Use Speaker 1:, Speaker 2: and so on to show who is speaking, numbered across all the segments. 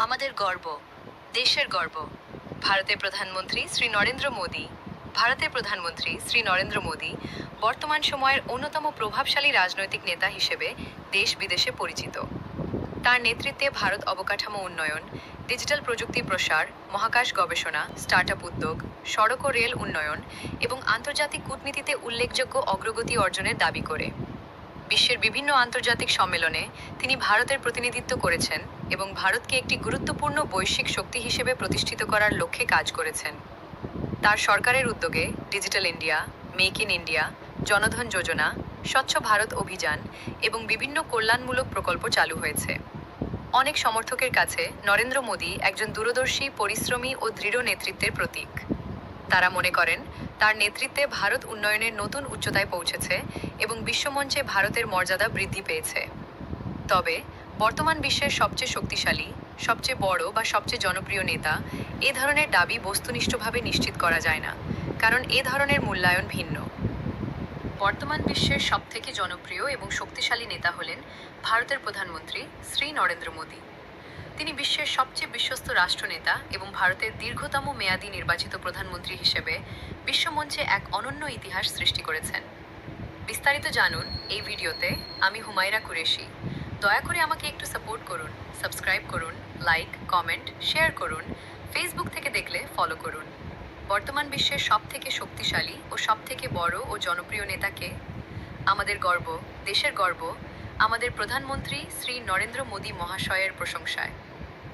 Speaker 1: আমাদের গর্ব, দেশের গর্ব। ভারতের প্রধানমন্ত্রী শ্রী নরেন্দ্র মোদী ভারতের প্রধানমন্ত্রী শ্রী নরেন্দ্র মোদী বর্তমান সময়ের অন্যতম প্রভাবশালী রাজনৈতিক নেতা হিসেবে দেশ বিদেশে পরিচিত। তার নেতৃত্বে ভারত অবকাঠামো উন্নয়ন, ডিজিটাল প্রযুক্তি প্রসার, মহাকাশ গবেষণা, স্টার্টআপ উদ্যোগ, সড়ক ও রেল উন্নয়ন এবং আন্তর্জাতিক কূটনীতিতে উল্লেখযোগ্য অগ্রগতি অর্জনের দাবি করে বিশ্বের বিভিন্ন আন্তর্জাতিক সম্মেলনে তিনি ভারতের প্রতিনিধিত্ব করেছেন এবং ভারতকে একটি গুরুত্বপূর্ণ বৈশ্বিক শক্তি হিসেবে প্রতিষ্ঠিত করার লক্ষ্যে কাজ করেছেন। তার সরকারের উদ্যোগে digital India, make in India, Jan Dhan Yojana, স্বচ্ছ ভারত অভিযান এবং বিভিন্ন কল্যাণমূলক প্রকল্প চালু হয়েছে। অনেক সমর্থকের কাছে নরেন্দ্র মোদী একজন দূরদর্শী, পরিশ্রমী ও দৃঢ় নেতৃত্বের প্রতীক। তারা মনে করেন তার নেতৃত্বে ভারত উন্নয়নের নতুন উচ্চতায় পৌঁছেছে এবং বিশ্বমঞ্চে ভারতের মর্যাদা বৃদ্ধি পেয়েছে। তবে বর্তমান বিশ্বের সবচেয়ে শক্তিশালী, সবচেয়ে বড় বা সবচেয়ে জনপ্রিয় নেতা এ ধরনের দাবি বস্তুনিষ্ঠভাবে নিশ্চিত করা যায় না, কারণ এ ধরনের মূল্যায়ন ভিন্ন। বর্তমান বিশ্বের সবথেকে জনপ্রিয় এবং শক্তিশালী নেতা হলেন ভারতের প্রধানমন্ত্রী শ্রী নরেন্দ্র মোদী। তিনি বিশ্বের সবচেয়ে বিশ্বস্ত রাষ্ট্রনেতা এবং ভারতের দীর্ঘতম মেয়াদী নির্বাচিত প্রধানমন্ত্রী হিসেবে বিশ্বমঞ্চে এক অনন্য ইতিহাস সৃষ্টি করেছেন। বিস্তারিত জানুন এই ভিডিওতে। আমি হুমায়রা কুরেশি। দয়া করে আমাকে একটু সাপোর্ট করুন, সাবস্ক্রাইব করুন, লাইক, কমেন্ট, শেয়ার করুন। ফেসবুক থেকে দেখলে ফলো করুন। বর্তমান বিশ্বের সবথেকে শক্তিশালী ও সবথেকে বড় ও জনপ্রিয় নেতাকে আমাদের গর্ব, দেশের গর্ব, আমাদের প্রধানমন্ত্রী শ্রী নরেন্দ্র মোদী মহাশয়ের প্রশংসায়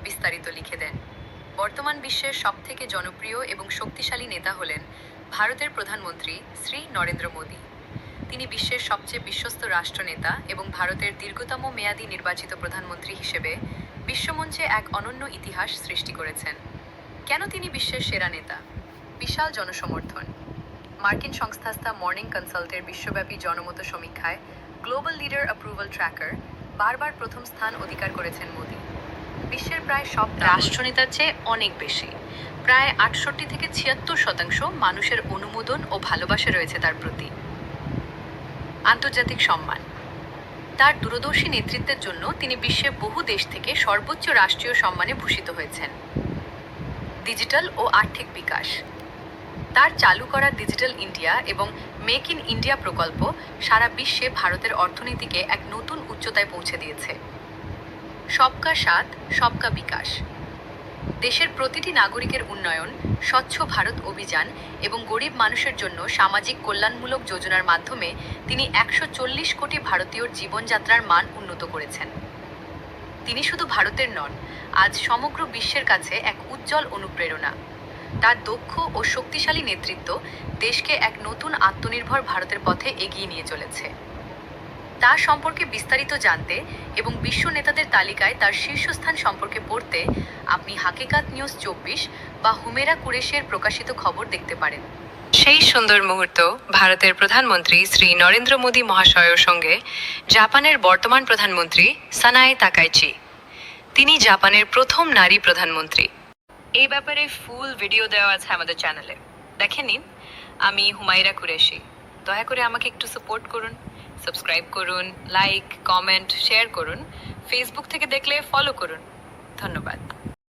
Speaker 1: বিস্তারিত লিখে দেন। বর্তমান বিশ্বের সবথেকে জনপ্রিয় এবং শক্তিশালী নেতা হলেন ভারতের প্রধানমন্ত্রী শ্রী নরেন্দ্র মোদী। তিনি বিশ্বের সবচেয়ে বিশ্বস্ত রাষ্ট্রনেতা এবং ভারতের দীর্ঘতম মেয়াদী নির্বাচিত প্রধানমন্ত্রী হিসেবে বিশ্বমঞ্চে এক অনন্য ইতিহাস সৃষ্টি করেছেন। কেন তিনি বিশ্বের সেরা নেতা? বিশাল জনসমর্থন। মার্কিন সংস্থা মর্নিং কনসাল্টের বিশ্বব্যাপী জনমত সমীক্ষায় গ্লোবাল লিডার অ্যাপ্রুভাল ট্র্যাকার বারবার প্রথম স্থান অধিকার করেছেন মোদী। বিশ্বের প্রায় সব রাষ্ট্রনেতার চেয়ে অনেক বেশি, প্রায় ৬৮ থেকে ৭৬% মানুষের অনুমোদন ও ভালোবাসা রয়েছে তার প্রতি। আন্তর্জাতিক সম্মান। তার দূরদর্শী নেতৃত্বের জন্য তিনি বিশ্বের বহু দেশ থেকে সর্বোচ্চ রাষ্ট্রীয় সম্মানে ভূষিত হয়েছেন। ডিজিটাল ও আর্থিক বিকাশ। তার চালু করা ডিজিটাল ইন্ডিয়া এবং মেক ইন ইন্ডিয়া প্রকল্প সারা বিশ্বে ভারতের অর্থনীতিকে এক নতুন উচ্চতায় পৌঁছে দিয়েছে। সবকা সাথ, সবকা বিকাশ। দেশের প্রতিটি নাগরিকের উন্নয়ন, স্বচ্ছ ভারত অভিযান এবং গরিব মানুষের জন্য সামাজিক কল্যাণমূলক যোজনার মাধ্যমে তিনি ১৪০ কোটি ভারতীয়র জীবনযাত্রার মান উন্নত করেছেন। তিনি শুধু ভারতের নন, আজ সমগ্র বিশ্বের কাছে এক উজ্জ্বল অনুপ্রেরণা। তার দক্ষ ও শক্তিশালী নেতৃত্ব দেশকে এক নতুন আত্মনির্ভর ভারতের পথে এগিয়ে নিয়ে চলেছে। তার সম্পর্কে বিস্তারিত জানতে এবং বিশ্ব নেতাদের তালিকায় তার শীর্ষস্থান সম্পর্কে পড়তে আপনি হাকিকাত নিউজ ২৪ বা হুমেরা কুরেশির প্রকাশিত খবর দেখতে পারেন। সেই সুন্দর মুহূর্ত ভারতের প্রধানমন্ত্রী শ্রী নরেন্দ্র মোদী মহাশয়ের সঙ্গে জাপানের বর্তমান প্রধানমন্ত্রী সানাই তাকাইচি। তিনি জাপানের প্রথম নারী প্রধানমন্ত্রী। এই ব্যাপারে ফুল ভিডিও দেওয়া আছে আমাদের চ্যানেলে, দেখে নিন। আমি হুমায়রা কুরেশি। দয়া করে আমাকে একটু সাপোর্ট করুন, সাবস্ক্রাইব করুন, লাইক, কমেন্ট, শেয়ার করুন। ফেসবুক থেকে দেখলে ফলো করুন। ধন্যবাদ।